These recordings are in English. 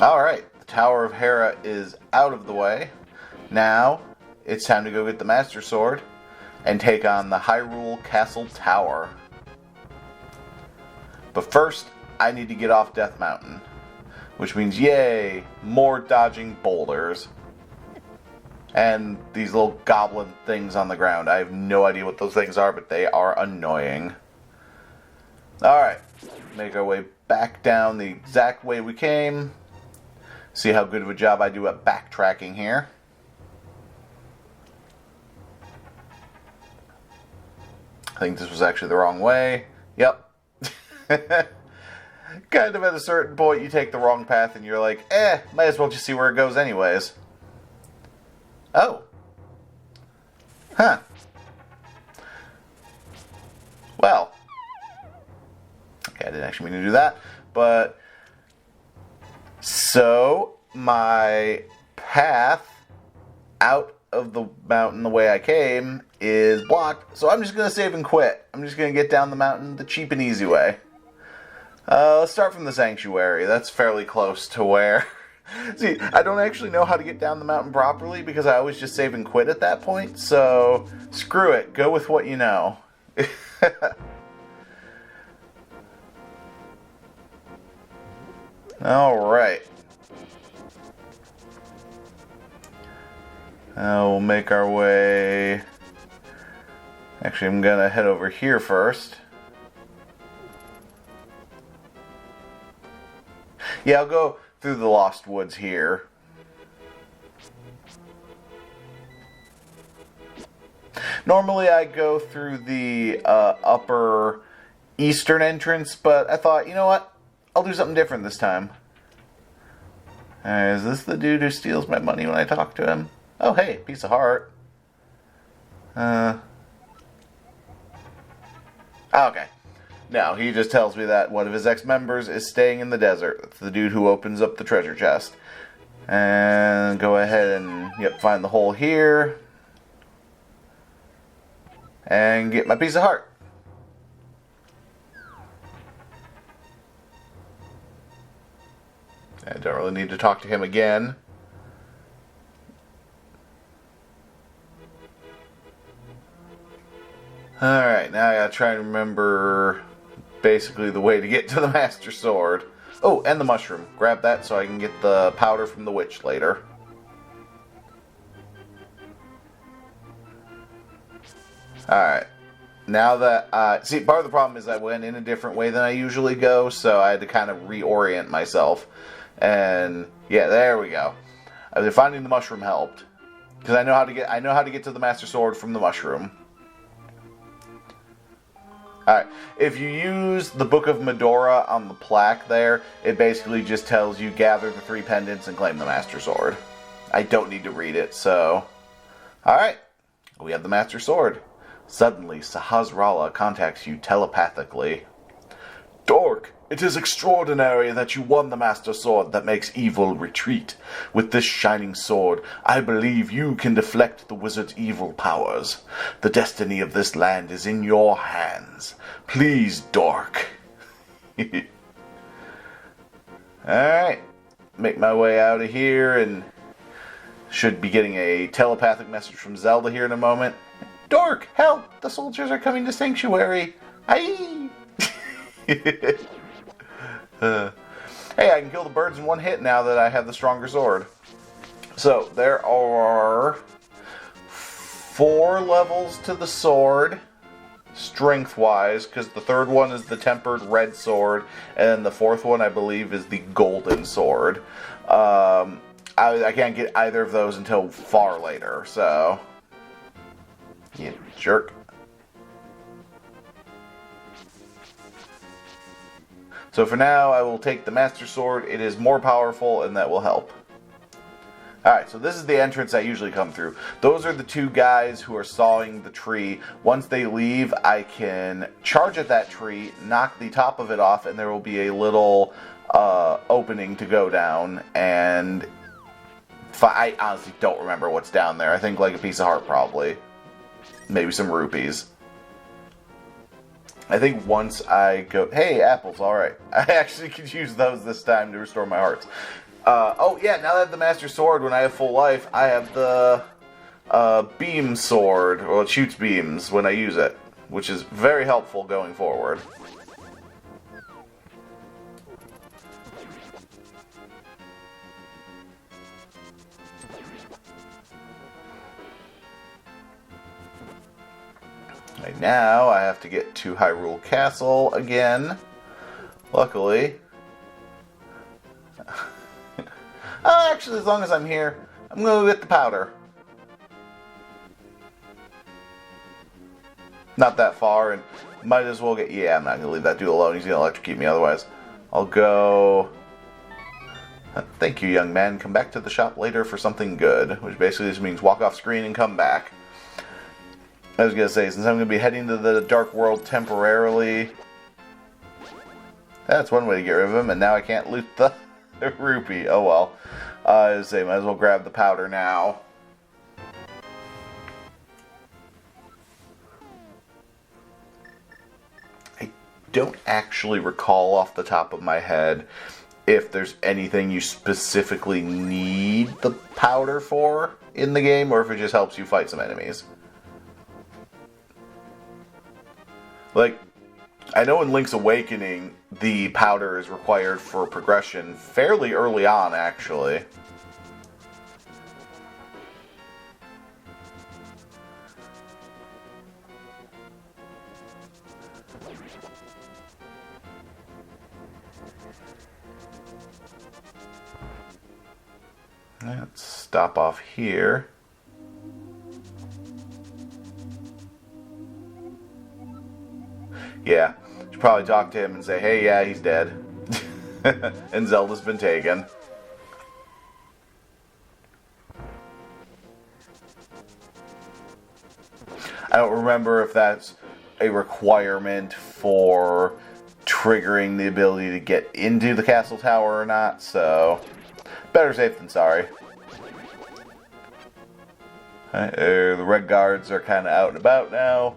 Alright, the Tower of Hera is out of the way. Now, it's time to go get the Master Sword and take on the Hyrule Castle Tower. But first, I need to get off Death Mountain. Which means, yay, more dodging boulders. And these little goblin things on the ground. I have no idea what those things are, but they are annoying. Alright, make our way back down the exact way we came. See how good of a job I do at backtracking here. I think this was actually the wrong way. Yep. Kind of at a certain point you take the wrong path and you're like, might as well just see where it goes anyways. Oh. Huh. Well. Okay, I didn't actually mean to do that, but so my path out of the mountain the way I came is blocked, so I'm just going to save and quit. I'm just going to get down the mountain the cheap and easy way. Let's start from the sanctuary. That's fairly close to where... See, I don't actually know how to get down the mountain properly because I always just save and quit at that point, so screw it. Go with what you know. Alright. Now we'll make our way... Actually, I'm going to head over here first. Yeah, I'll go through the Lost Woods here. Normally I go through the upper eastern entrance, but I thought, you know what? I'll do something different this time. Is this the dude who steals my money when I talk to him? Oh, hey, piece of heart. Okay. No, he just tells me that one of his ex-members is staying in the desert. That's the dude who opens up the treasure chest. And go ahead and, find the hole here. And get my piece of heart. I don't really need to talk to him again. Alright, now I gotta try and remember basically the way to get to the Master Sword. Oh, and the mushroom. Grab that so I can get the powder from the witch later. Alright. Now that... see, part of the problem is I went in a different way than I usually go, so I had to kind of reorient myself. And, yeah, there we go. Finding the mushroom helped. Because I know how to get to the Master Sword from the mushroom. Alright, if you use the Book of Medora on the plaque there, it basically just tells you gather the 3 pendants and claim the Master Sword. I don't need to read it, so... Alright, we have the Master Sword. Suddenly, Sahasrara contacts you telepathically. Dork, it is extraordinary that you won the Master Sword that makes evil retreat. With this shining sword, I believe you can deflect the wizard's evil powers. The destiny of this land is in your hands. Please, Dork. Alright, make my way out of here and should be getting a telepathic message from Zelda here in a moment. Dork, help! The soldiers are coming to Sanctuary. Aye! Hey, I can kill the birds in one hit now that I have the stronger sword. So, there are 4 levels to the sword, strength-wise, because the 3rd one is the tempered red sword, and then the 4th one, I believe, is the golden sword. I can't get either of those until far later, so... You jerk. So for now, I will take the Master Sword. It is more powerful, and that will help. Alright, so this is the entrance I usually come through. Those are the 2 guys who are sawing the tree. Once they leave, I can charge at that tree, knock the top of it off, and there will be a little opening to go down. And I honestly don't remember what's down there. I think like a piece of heart, probably. Maybe some rupees. I think once I go... Hey, apples, alright. I actually could use those this time to restore my hearts. Oh yeah, now that I have the Master Sword, when I have full life, I have the beam sword, or it shoots beams when I use it, which is very helpful going forward. Right now, I have to get to Hyrule Castle again. Luckily. Actually, as long as I'm here, I'm going to get the powder. Not that far, and might as well get... Yeah, I'm not going to leave that dude alone. He's going to electrocute me otherwise. I'll go... Thank you, young man. Come back to the shop later for something good. Which basically just means walk off screen and come back. I was going to say, since I'm going to be heading to the Dark World temporarily... That's one way to get rid of him, and now I can't loot the rupee. Oh well. I was saying, might as well grab the powder now. I don't actually recall off the top of my head if there's anything you specifically need the powder for in the game, or if it just helps you fight some enemies. Like, I know in Link's Awakening, the powder is required for progression fairly early on, actually. Let's stop off here. Yeah, should probably talk to him and say, hey, yeah, he's dead. And Zelda's been taken. I don't remember if that's a requirement for triggering the ability to get into the castle tower or not, so better safe than sorry. Right, the red guards are kind of out and about now.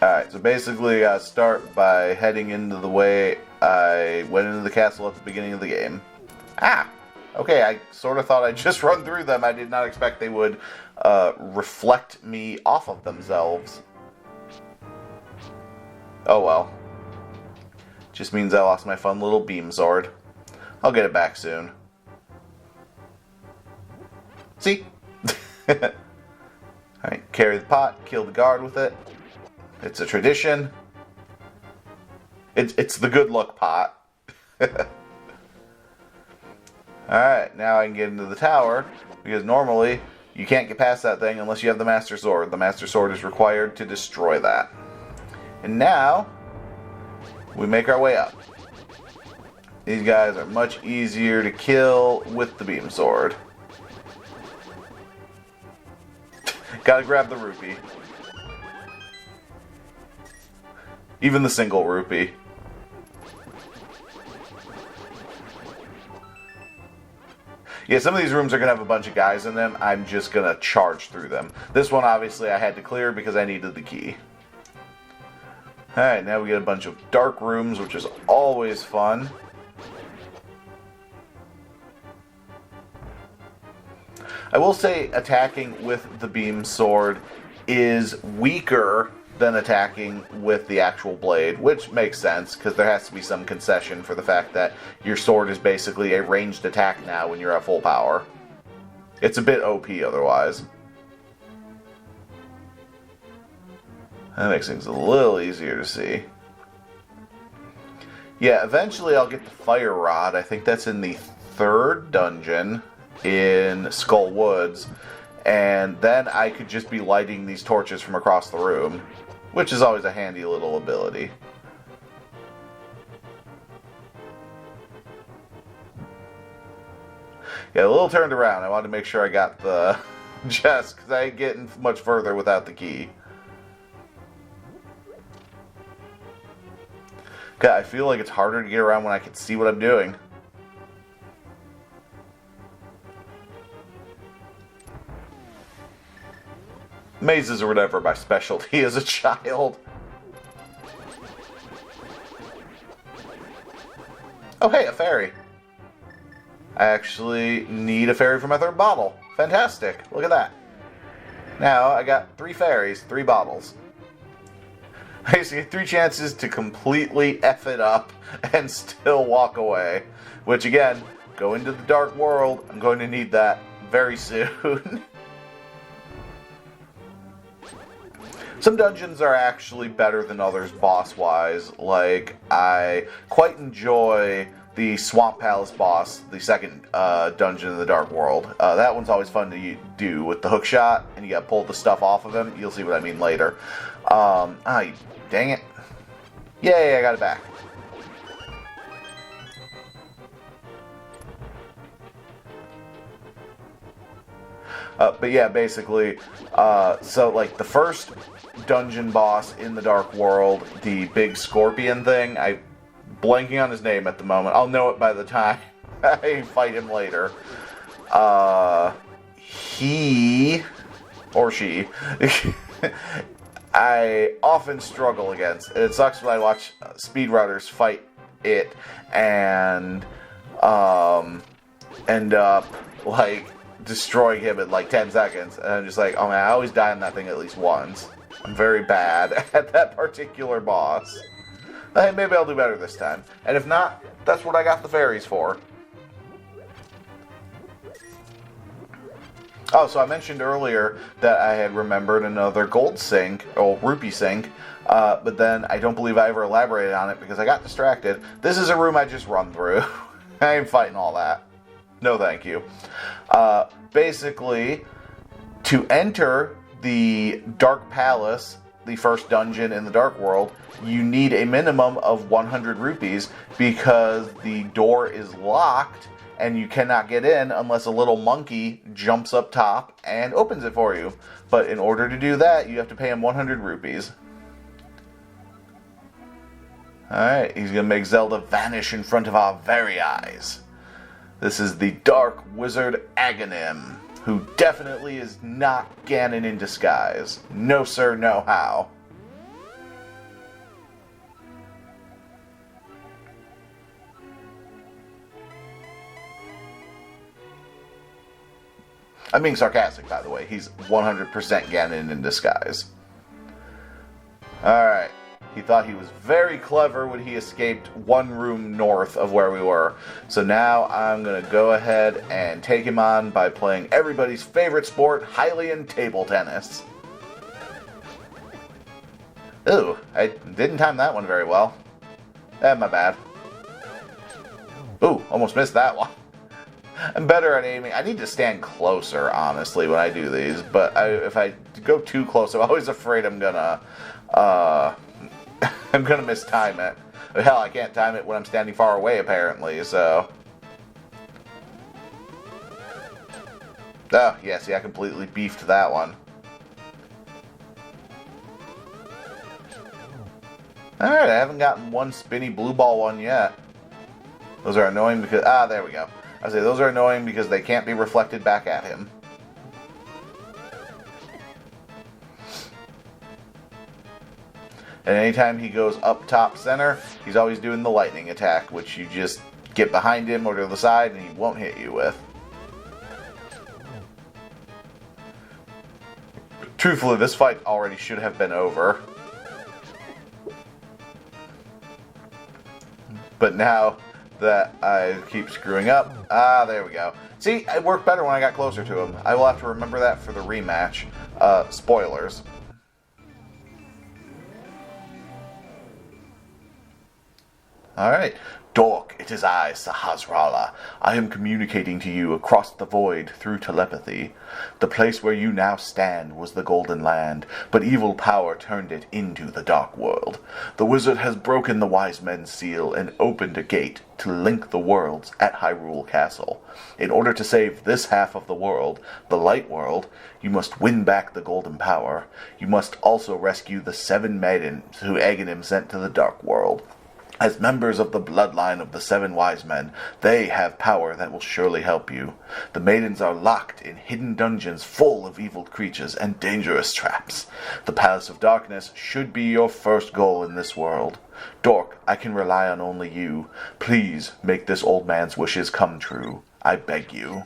Alright, so basically I start by heading into the way I went into the castle at the beginning of the game. Ah! Okay, I sort of thought I'd just run through them. I did not expect they would reflect me off of themselves. Oh well. Just means I lost my fun little beam sword. I'll get it back soon. See? Alright, carry the pot, kill the guard with it. It's a tradition. It's the good luck pot. Alright, now I can get into the tower, because normally you can't get past that thing unless you have the Master Sword. The Master Sword is required to destroy that. And now, we make our way up. These guys are much easier to kill with the beam sword. Gotta grab the rupee. Even the single rupee. Yeah, some of these rooms are going to have a bunch of guys in them. I'm just going to charge through them. This one, obviously, I had to clear because I needed the key. Alright, now we get a bunch of dark rooms, which is always fun. I will say attacking with the beam sword is weaker than attacking with the actual blade, which makes sense, because there has to be some concession for the fact that your sword is basically a ranged attack now when you're at full power. It's a bit OP otherwise. That makes things a little easier to see. Yeah, eventually I'll get the fire rod. I think that's in the third dungeon in Skull Woods, and then I could just be lighting these torches from across the room, which is always a handy little ability. Yeah, a little turned around. I wanted to make sure I got the chest, because I ain't getting much further without the key. God, I feel like it's harder to get around when I can see what I'm doing. Mazes or whatever my specialty as a child. Oh, hey, a fairy. I actually need a fairy for my third bottle. Fantastic. Look at that. Now, I got 3 fairies, 3 bottles. I basically get 3 chances to completely F it up and still walk away. Which, again, go into the dark world. I'm going to need that very soon. Some dungeons are actually better than others boss-wise. Like, I quite enjoy the Swamp Palace boss, the second dungeon in the Dark World. That one's always fun to do with the hook shot, and you gotta pull the stuff off of him. You'll see what I mean later. Dang it. Yay, I got it back. But yeah, basically, so like the first dungeon boss in the Dark World, the big scorpion thing, I'm blanking on his name at the moment. I'll know it by the time I fight him later. He, or she, I often struggle against. It sucks when I watch speedrunners fight it and end up, like, destroying him in like 10 seconds. And I'm just like, oh man, I always die on that thing at least once. I'm very bad at that particular boss. Hey, maybe I'll do better this time. And if not, that's what I got the fairies for. Oh, so I mentioned earlier that I had remembered another gold sink, or rupee sink, but then I don't believe I ever elaborated on it because I got distracted. This is a room I just run through. I ain't fighting all that. No thank you. Basically, to enter the Dark Palace, the first dungeon in the Dark World, you need a minimum of 100 rupees because the door is locked and you cannot get in unless a little monkey jumps up top and opens it for you. But in order to do that, you have to pay him 100 rupees. Alright, he's going to make Zelda vanish in front of our very eyes. This is the Dark Wizard Agahnim, who definitely is not Ganon in disguise. No sir, no how. I'm being sarcastic, by the way. He's 100% Ganon in disguise. Alright. He thought he was very clever when he escaped one room north of where we were. So now I'm going to go ahead and take him on by playing everybody's favorite sport, Hylian table tennis. Ooh, I didn't time that one very well. My bad. Ooh, almost missed that one. I'm better at aiming. I need to stand closer, honestly, when I do these. But if I go too close, I'm always afraid I'm gonna mistime it. Hell, I can't time it when I'm standing far away, apparently, so. Oh, yeah, see, I completely beefed that one. Alright, I haven't gotten one spinny blue ball one yet. Those are annoying because... Ah, there we go. I say those are annoying because they can't be reflected back at him. And anytime he goes up top center, he's always doing the lightning attack, which you just get behind him or to the side and he won't hit you with. Truthfully, this fight already should have been over. But now that I keep screwing up, there we go. See, it worked better when I got closer to him. I will have to remember that for the rematch. Spoilers. Alright. Dork, it is I, Sahasrara. I am communicating to you across the void through telepathy. The place where you now stand was the Golden Land, but evil power turned it into the Dark World. The wizard has broken the wise men's seal and opened a gate to link the worlds at Hyrule Castle. In order to save this half of the world, the Light World, you must win back the Golden Power. You must also rescue the 7 maidens who Agahnim sent to the Dark World. As members of the bloodline of the 7 wise men, they have power that will surely help you. The maidens are locked in hidden dungeons full of evil creatures and dangerous traps. The Palace of Darkness should be your first goal in this world. Dork, I can rely on only you. Please make this old man's wishes come true. I beg you.